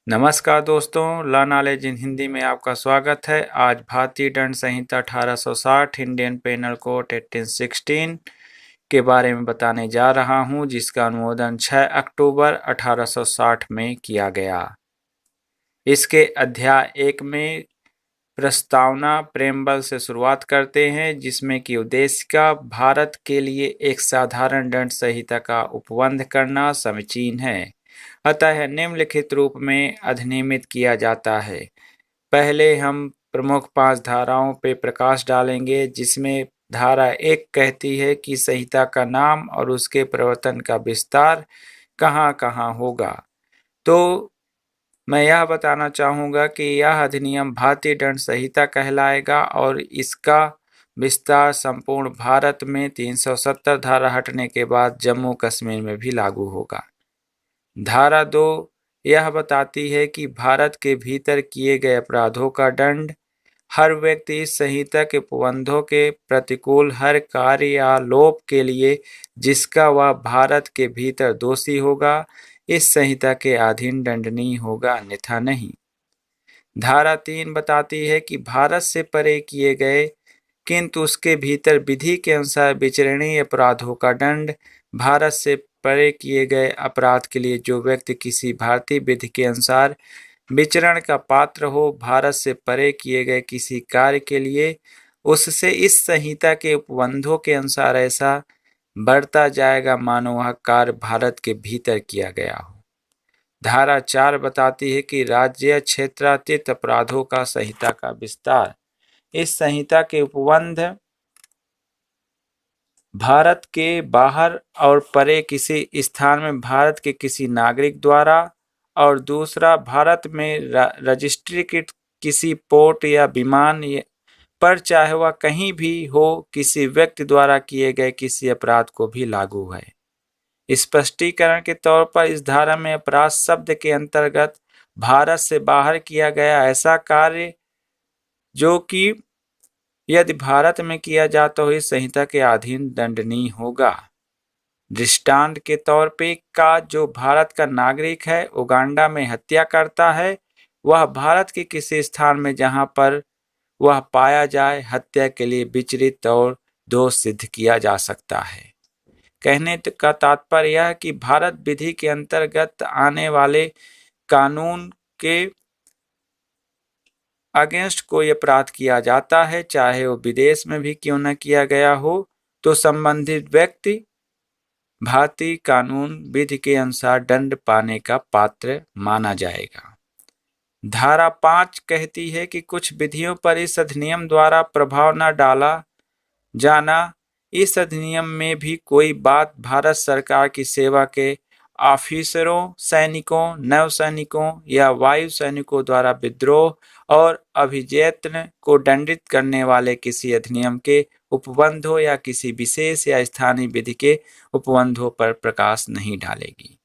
नमस्कार दोस्तों, learn knowledge in Hindi में आपका स्वागत है। आज भारतीय दंड संहिता 1860 इंडियन पेनल कोड 1816 के बारे में बताने जा रहा हूं, जिसका अनुमोदन 6 अक्टूबर 1860 में किया गया। इसके अध्याय 1 में प्रस्तावना प्रेमबल से शुरुआत करते हैं, जिसमें कि उद्देश्य का भारत के लिए एक साधारण दंड संहिता का उपबंध करना समीचीन है, अतः निम्नलिखित रूप में अधिनियमित किया जाता है। पहले हम प्रमुख 5 धाराओं पे प्रकाश डालेंगे, जिसमें धारा 1 कहती है कि संहिता का नाम और उसके प्रवर्तन का विस्तार कहाँ कहाँ होगा। तो मैं यह बताना चाहूँगा कि यह अधिनियम भारतीय दंड संहिता कहलाएगा और इसका विस्तार संपूर्ण भारत में 370 धारा हटने के बाद जम्मू कश्मीर में भी लागू होगा। धारा 2 यह बताती है कि भारत के भीतर किए गए अपराधों का दंड हर व्यक्ति इस संहिता के उपबंधों के प्रतिकूल हर कार्य या लोप के लिए जिसका वह भारत के भीतर दोषी होगा, इस संहिता के अधीन दंडनीय होगा, अन्यथा नहीं। धारा 3 बताती है कि भारत से परे किए गए किंतु उसके भीतर विधि के अनुसार विचरणीय अपराधों का दंड भारत से परे किए गए अपराध के लिए जो व्यक्ति किसी भारतीय विधि के अनुसार विचरण का पात्र हो, भारत से परे किए गए किसी कार्य के लिए उससे इस संहिता के उपबंधों के अनुसार ऐसा बढ़ता जाएगा मानो वह कार्य भारत के भीतर किया गया हो। धारा 4 बताती है कि राज्य क्षेत्रातीत अपराधों का संहिता का विस्तार। इस संहिता के उपबंध भारत के बाहर और परे किसी स्थान में भारत के किसी नागरिक द्वारा और दूसरा भारत में रजिस्ट्रीकृत किसी पोर्ट या विमान पर चाहे वह कहीं भी हो किसी व्यक्ति द्वारा किए गए किसी अपराध को भी लागू है। स्पष्टीकरण के तौर पर इस धारा में अपराध शब्द के अंतर्गत भारत से बाहर किया गया ऐसा कार्य जो कि यदि भारत में किया जाता हो इस संहिता के अधीन दंडनीय होगा। दृष्टांत के तौर पे का जो भारत का नागरिक है उगांडा में हत्या करता है, वह भारत के किसी स्थान में जहां पर वह पाया जाए हत्या के लिए विचलित और दोष सिद्ध किया जा सकता है। कहने का तात्पर्य यह कि भारत विधि के अंतर्गत आने वाले कानून के अगेंस्ट कोई अपराध किया जाता है, चाहे वो विदेश में भी क्यों न किया गया हो, तो संबंधित व्यक्ति भारतीय कानून विधि के अनुसार दंड पाने का पात्र माना जाएगा। धारा 5 कहती है कि कुछ विधियों पर इस अधिनियम द्वारा प्रभाव न डाला जाना। इस अधिनियम में भी कोई बात भारत सरकार की सेवा के ऑफिसरों, सैनिकों, नौसैनिकों या वायु सैनिकों द्वारा विद्रोह और अभिजयत्न को दंडित करने वाले किसी अधिनियम के उपबंधों या किसी विशेष या स्थानीय विधि के उपबंधों पर प्रकाश नहीं डालेगी।